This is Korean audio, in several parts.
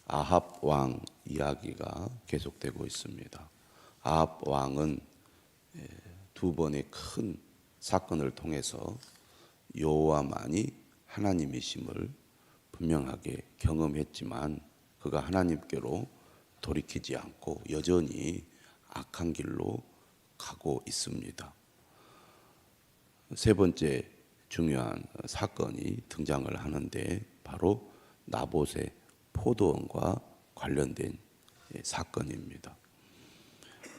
아합 왕 이야기가 계속되고 있습니다. 아합 왕은 두 번의 큰 사건을 통해서 여호와만이 하나님이심을 분명하게 경험했지만 그가 하나님께로 돌이키지 않고 여전히 악한 길로 가고 있습니다. 세 번째 중요한 사건이 등장을 하는데 바로 나봇의 포도원과 관련된 사건입니다.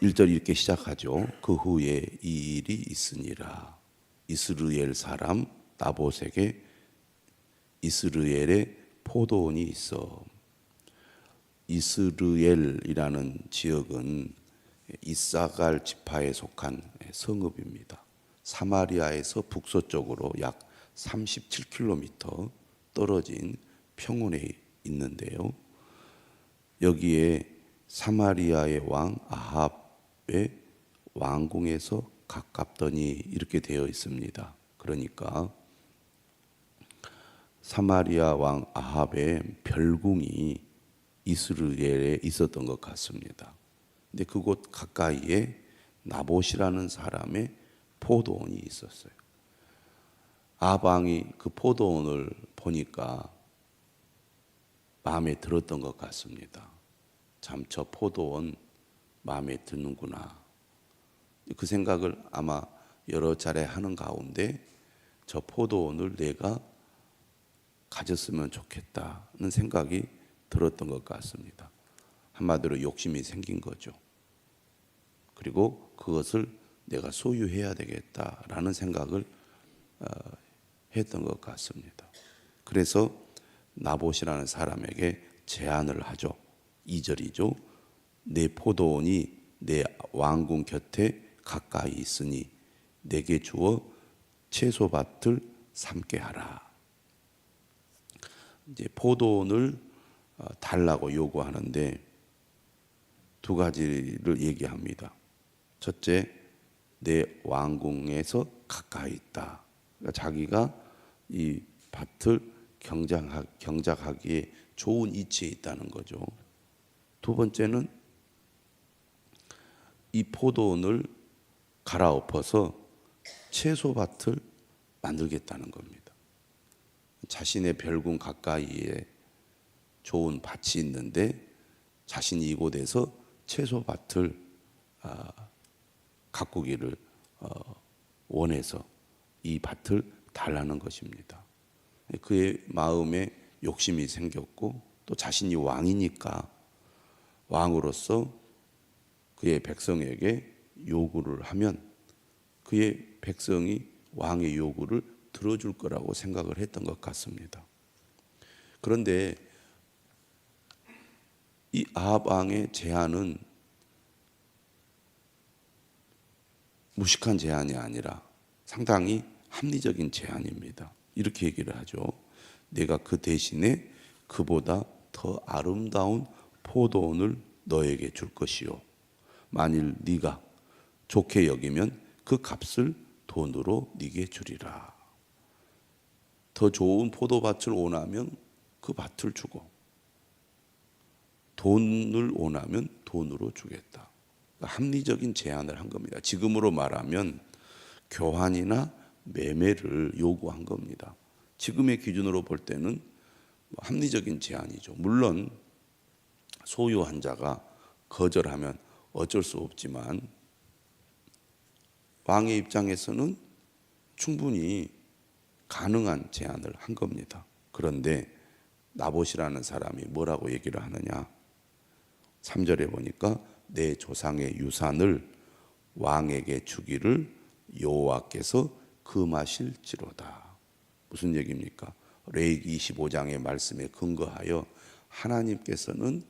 1절 이렇게 시작하죠. 그 후에 이 일이 있으니라. 이스라엘 사람 나봇에게 이스라엘의 포도원이 있어. 이스라엘이라는 지역은 이사갈 지파에 속한 성읍입니다. 사마리아에서 북서쪽으로 약 37km 떨어진 평원에 있는데요. 여기에 사마리아의 왕 아합의 왕궁에서 가깝더니 이렇게 되어 있습니다. 그러니까 사마리아 왕 아합의 별궁이 이스라엘에 있었던 것 같습니다. 근데 그곳 가까이에 나봇이라는 사람의 포도원이 있었어요. 아합 왕이 그 포도원을 보니까 마음에 들었던 것 같습니다. 참 저 포도원 마음에 드는구나. 그 생각을 아마 여러 차례 하는 가운데 저 포도원을 내가 가졌으면 좋겠다는 생각이 들었던 것 같습니다. 한마디로 욕심이 생긴 거죠. 그리고 그것을 내가 소유해야 되겠다라는 생각을 했던 것 같습니다. 그래서 나봇이라는 사람에게 제안을 하죠. 2절이죠. 내 포도원이 내 왕궁 곁에 가까이 있으니 내게 주어 채소밭을 삼게 하라. 이제 포도원을 달라고 요구하는데 두 가지를 얘기합니다. 첫째, 내 왕궁에서 가까이 있다. 그러니까 자기가 이 밭을 경작하기에 좋은 위치에 있다는 거죠. 두 번째는 이 포도원을 갈아엎어서 채소밭을 만들겠다는 겁니다. 자신의 별궁 가까이에 좋은 밭이 있는데 자신이 이곳에서 채소밭을 가꾸기를 원해서 이 밭을 달라는 것입니다. 그의 마음에 욕심이 생겼고 또 자신이 왕이니까 왕으로서 그의 백성에게 요구를 하면 그의 백성이 왕의 요구를 들어줄 거라고 생각을 했던 것 같습니다. 그런데 이 아합 왕의 제안은 무식한 제안이 아니라 상당히 합리적인 제안입니다. 이렇게 얘기를 하죠. 내가 그 대신에 그보다 더 아름다운 포도원을 너에게 줄 것이요. 만일 네가 좋게 여기면 그 값을 돈으로 네게 주리라. 더 좋은 포도밭을 원하면 그 밭을 주고 돈을 원하면 돈으로 주겠다. 그러니까 합리적인 제안을 한 겁니다. 지금으로 말하면 교환이나 매매를 요구한 겁니다. 지금의 기준으로 볼 때는 합리적인 제안이죠. 물론 소유한 자가 거절하면 어쩔 수 없지만 왕의 입장에서는 충분히 가능한 제안을 한 겁니다. 그런데 나봇이라는 사람이 뭐라고 얘기를 하느냐? 3절에 보니까 내 조상의 유산을 왕에게 주기를 여호와께서 금하실지로다. 무슨 얘기입니까? 레위기 25장의 말씀에 근거하여 하나님께서는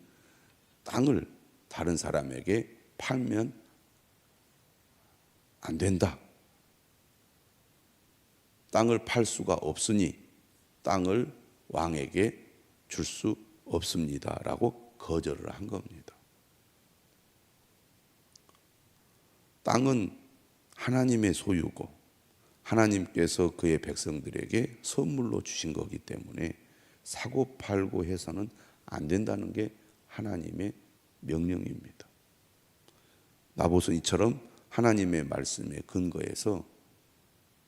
땅을 다른 사람에게 팔면 안 된다. 땅을 팔 수가 없으니 땅을 왕에게 줄 수 없습니다라고 거절을 한 겁니다. 땅은 하나님의 소유고 하나님께서 그의 백성들에게 선물로 주신 거기 때문에 사고 팔고 해서는 안 된다는 게 하나님의 명령입니다. 나봇은 이처럼 하나님의 말씀에 근거해서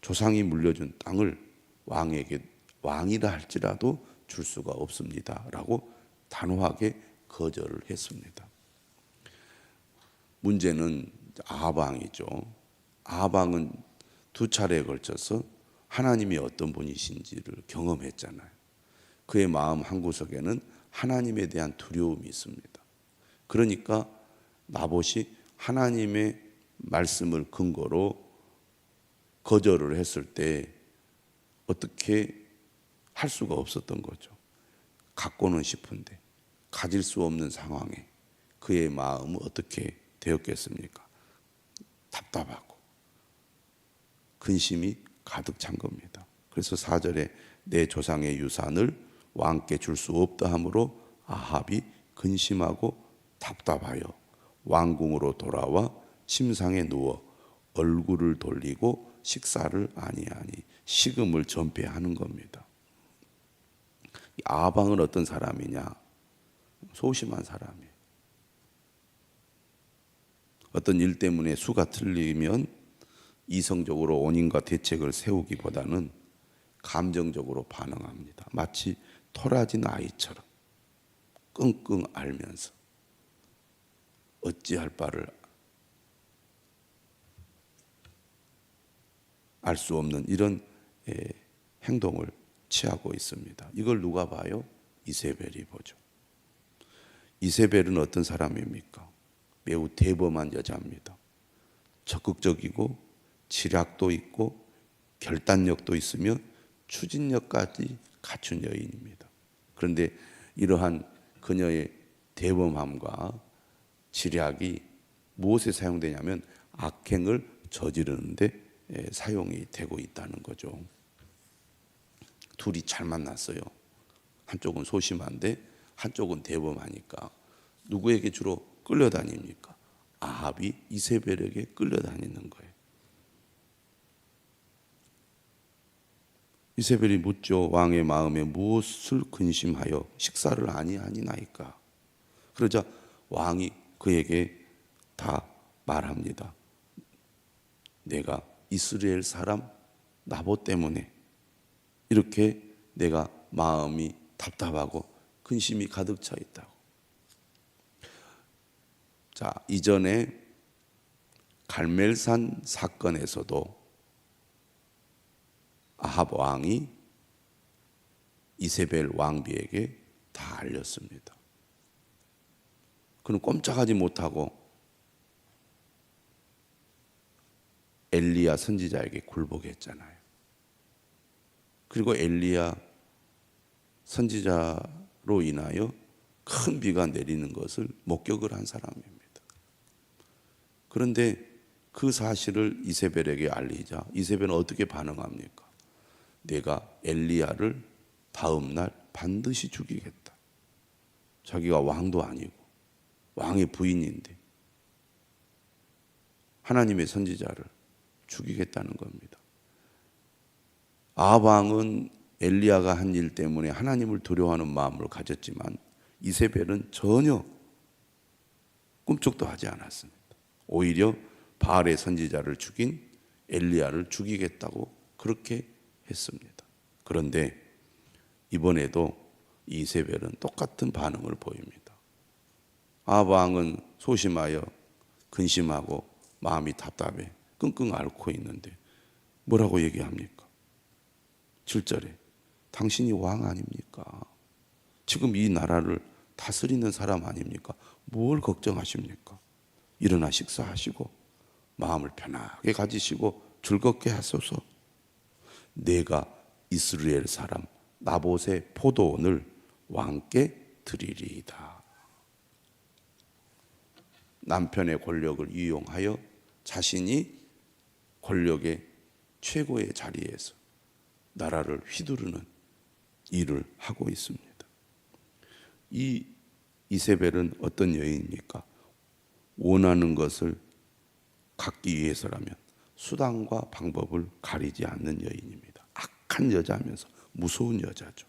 조상이 물려준 땅을 왕에게 왕이라 할지라도 줄 수가 없습니다 라고 단호하게 거절을 했습니다. 문제는 아합왕이죠. 아합왕은 두 차례에 걸쳐서 하나님이 어떤 분이신지를 경험했잖아요. 그의 마음 한구석에는 하나님에 대한 두려움이 있습니다. 그러니까 나봇이 하나님의 말씀을 근거로 거절을 했을 때 어떻게 할 수가 없었던 거죠. 갖고는 싶은데 가질 수 없는 상황에 그의 마음은 어떻게 되었겠습니까? 답답하고 근심이 가득 찬 겁니다. 그래서 4절에 내 조상의 유산을 왕께 줄 수 없다 하므로 아합이 근심하고 답답하여 왕궁으로 돌아와 침상에 누워 얼굴을 돌리고 식사를 아니하니 식음을 전폐하는 겁니다. 아합 왕은 어떤 사람이냐? 소심한 사람이에요. 어떤 일 때문에 수가 틀리면 이성적으로 원인과 대책을 세우기보다는 감정적으로 반응합니다. 마치 토라진 아이처럼 끙끙 앓면서 어찌할 바를 알 수 없는 이런 행동을 취하고 있습니다. 이걸 누가 봐요? 이세벨이 보죠. 이세벨은 어떤 사람입니까? 매우 대범한 여자입니다. 적극적이고 지략도 있고 결단력도 있으며 추진력까지 갖춘 여인입니다. 그런데 이러한 그녀의 대범함과 지략이 무엇에 사용되냐면 악행을 저지르는데 사용이 되고 있다는 거죠. 둘이 잘 만났어요. 한쪽은 소심한데 한쪽은 대범하니까 누구에게 주로 끌려다닙니까? 아합이 이세벨에게 끌려다니는 거예요. 이세벨이 묻죠. 왕의 마음에 무엇을 근심하여 식사를 아니하니나이까. 그러자 왕이 그에게 다 말합니다. 내가 이스라엘 사람 나봇 때문에 이렇게 내가 마음이 답답하고 근심이 가득 차 있다고. 자, 이전에 갈멜산 사건에서도 아합 왕이 이세벨 왕비에게 다 알렸습니다. 그는 꼼짝하지 못하고 엘리야 선지자에게 굴복했잖아요. 그리고 엘리야 선지자로 인하여 큰 비가 내리는 것을 목격을 한 사람입니다. 그런데 그 사실을 이세벨에게 알리자 이세벨은 어떻게 반응합니까? 내가 엘리야를 다음 날 반드시 죽이겠다. 자기가 왕도 아니고 왕의 부인인데 하나님의 선지자를 죽이겠다는 겁니다. 아합 왕은 엘리야가 한 일 때문에 하나님을 두려워하는 마음을 가졌지만 이세벨은 전혀 꿈쩍도 하지 않았습니다. 오히려 바알의 선지자를 죽인 엘리야를 죽이겠다고 그렇게 했습니다. 그런데 이번에도 이세벨은 똑같은 반응을 보입니다. 아합 왕은 소심하여 근심하고 마음이 답답해 끙끙 앓고 있는데 뭐라고 얘기합니까? 7절에 당신이 왕 아닙니까? 지금 이 나라를 다스리는 사람 아닙니까? 뭘 걱정하십니까? 일어나 식사하시고 마음을 편하게 가지시고 즐겁게 하소서. 내가 이스라엘 사람 나봇의 포도원을 왕께 드리리이다. 남편의 권력을 이용하여 자신이 권력의 최고의 자리에서 나라를 휘두르는 일을 하고 있습니다. 이 이세벨은 어떤 여인입니까? 원하는 것을 갖기 위해서라면 수단과 방법을 가리지 않는 여인입니다. 악한 여자면서 무서운 여자죠.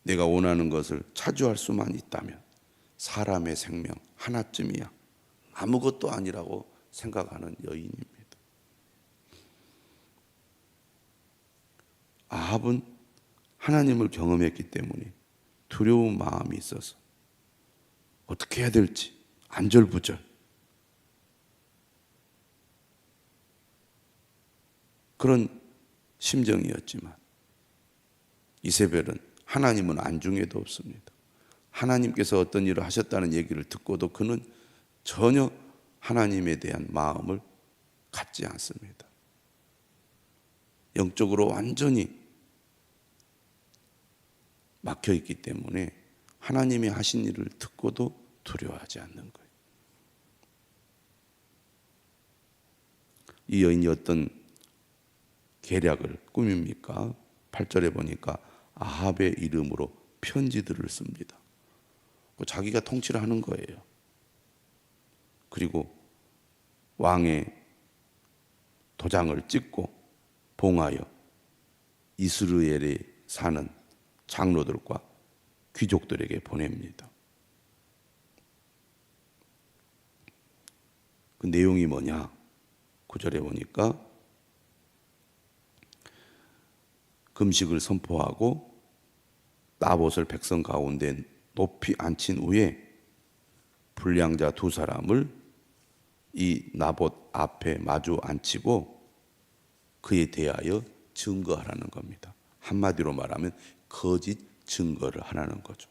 내가 원하는 것을 차지할 수만 있다면 사람의 생명 하나쯤이야 아무것도 아니라고 생각하는 여인입니다. 아합은 하나님을 경험했기 때문에 두려운 마음이 있어서 어떻게 해야 될지 안절부절 그런 심정이었지만 이세벨은 하나님은 안중에도 없습니다. 하나님께서 어떤 일을 하셨다는 얘기를 듣고도 그는 전혀 하나님에 대한 마음을 갖지 않습니다. 영적으로 완전히 막혀 있기 때문에 하나님이 하신 일을 듣고도 두려워하지 않는 거예요. 이 여인이 어떤 계략을 꾸밉니까? 8절에 보니까 아합의 이름으로 편지들을 씁니다. 자기가 통치를 하는 거예요. 그리고 왕의 도장을 찍고 봉하여 이스라엘에 사는 장로들과 귀족들에게 보냅니다. 그 내용이 뭐냐? 9절에 보니까 금식을 선포하고 나봇을 백성 가운데 높이 앉힌 후에 불량자 두 사람을 이 나봇 앞에 마주 앉히고 그에 대하여 증거하라는 겁니다. 한마디로 말하면 거짓 증거를 하라는 거죠.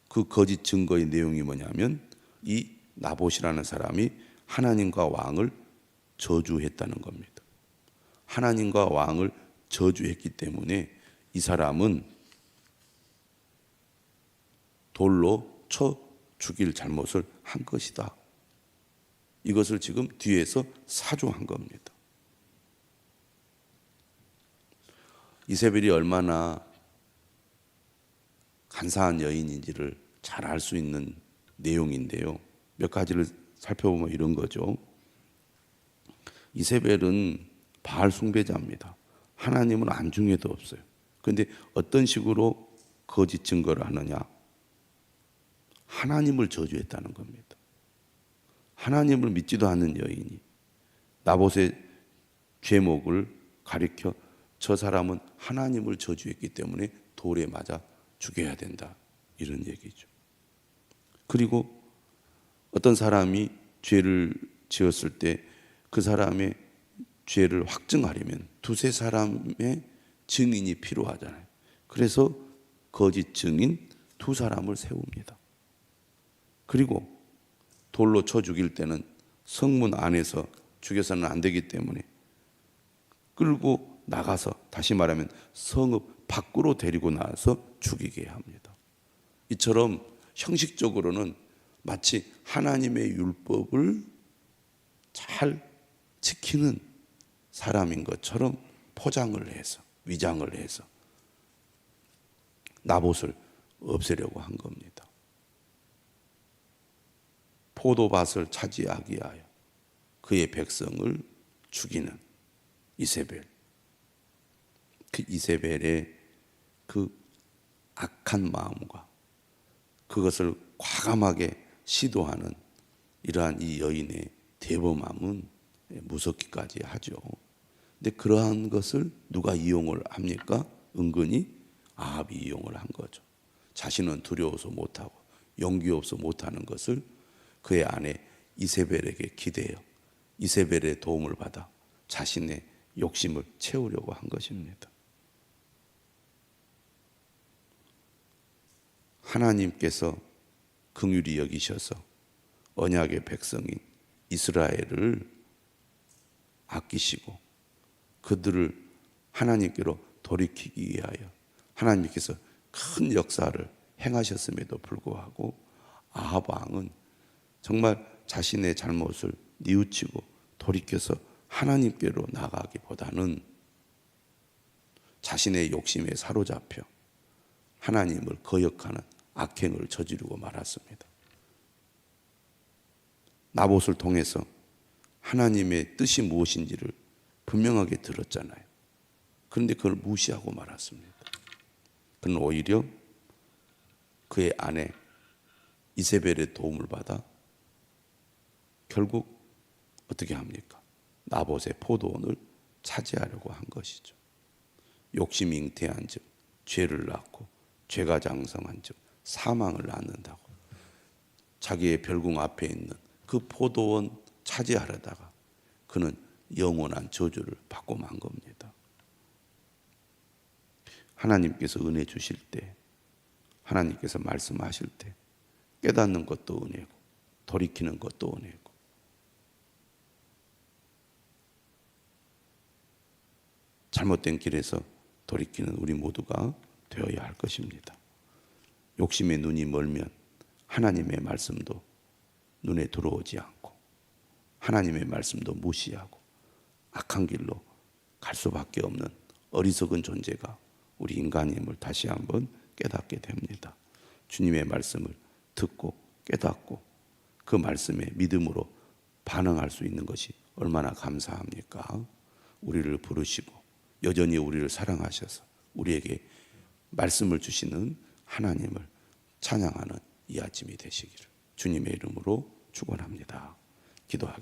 그 거짓 증거의 내용이 뭐냐면 이 나봇이라는 사람이 하나님과 왕을 저주했다는 겁니다. 하나님과 왕을 저주했기 때문에 이 사람은 돌로 쳐 죽일 잘못을 한 것이다. 이것을 지금 뒤에서 사조한 겁니다. 이세벨이 얼마나 간사한 여인인지를 잘 알 수 있는 내용인데요. 몇 가지를 살펴보면 이런 거죠. 이세벨은 바알 숭배자입니다. 하나님은 안중에도 없어요. 그런데 어떤 식으로 거짓 증거를 하느냐? 하나님을 저주했다는 겁니다. 하나님을 믿지도 않는 여인이 나봇의 죄목을 가리켜 저 사람은 하나님을 저주했기 때문에 돌에 맞아 죽여야 된다. 이런 얘기죠. 그리고 어떤 사람이 죄를 지었을 때 그 사람의 죄를 확증하려면 두세 사람의 증인이 필요하잖아요. 그래서 거짓 증인 두 사람을 세웁니다. 그리고 돌로 쳐 죽일 때는 성문 안에서 죽여서는 안 되기 때문에 끌고 나가서 다시 말하면 성읍 밖으로 데리고 나와서 죽이게 합니다. 이처럼 형식적으로는 마치 하나님의 율법을 잘 지키는 사람인 것처럼 포장을 해서 위장을 해서 나봇을 없애려고 한 겁니다. 포도밭을 차지하기 위하여 그의 백성을 죽이는 이세벨. 그 이세벨의 그 악한 마음과 그것을 과감하게 시도하는 이러한 이 여인의 대범함은 무섭기까지 하죠. 근데 그러한 것을 누가 이용을 합니까? 은근히 아합이 이용을 한 거죠. 자신은 두려워서 못하고 용기 없어 못하는 것을 그의 아내 이세벨에게 기대어 이세벨의 도움을 받아 자신의 욕심을 채우려고 한 것입니다. 하나님께서 긍휼히 여기셔서 언약의 백성인 이스라엘을 아끼시고 그들을 하나님께로 돌이키기 위하여 하나님께서 큰 역사를 행하셨음에도 불구하고 아합 왕은 정말 자신의 잘못을 뉘우치고 돌이켜서 하나님께로 나가기보다는 자신의 욕심에 사로잡혀 하나님을 거역하는 악행을 저지르고 말았습니다. 나봇을 통해서 하나님의 뜻이 무엇인지를 분명하게 들었잖아요. 그런데 그걸 무시하고 말았습니다. 그는 오히려 그의 아내 이세벨의 도움을 받아 결국 어떻게 합니까? 나봇의 포도원을 차지하려고 한 것이죠. 욕심이 잉태한 즉 죄를 낳고 죄가 장성한 즉 사망을 낳는다고 자기의 별궁 앞에 있는 그 포도원 차지하려다가 그는 영원한 저주를 받고 만 겁니다. 하나님께서 은혜 주실 때, 하나님께서 말씀하실 때 깨닫는 것도 은혜고 돌이키는 것도 은혜고, 잘못된 길에서 돌이키는 우리 모두가 되어야 할 것입니다. 욕심의 눈이 멀면 하나님의 말씀도 눈에 들어오지 않고 하나님의 말씀도 무시하고 악한 길로 갈 수밖에 없는 어리석은 존재가 우리 인간임을 다시 한번 깨닫게 됩니다. 주님의 말씀을 듣고 깨닫고 그 말씀에 믿음으로 반응할 수 있는 것이 얼마나 감사합니까? 우리를 부르시고 여전히 우리를 사랑하셔서 우리에게 말씀을 주시는 하나님을 찬양하는 이 아침이 되시기를 주님의 이름으로 축원합니다. 기도하겠습니다.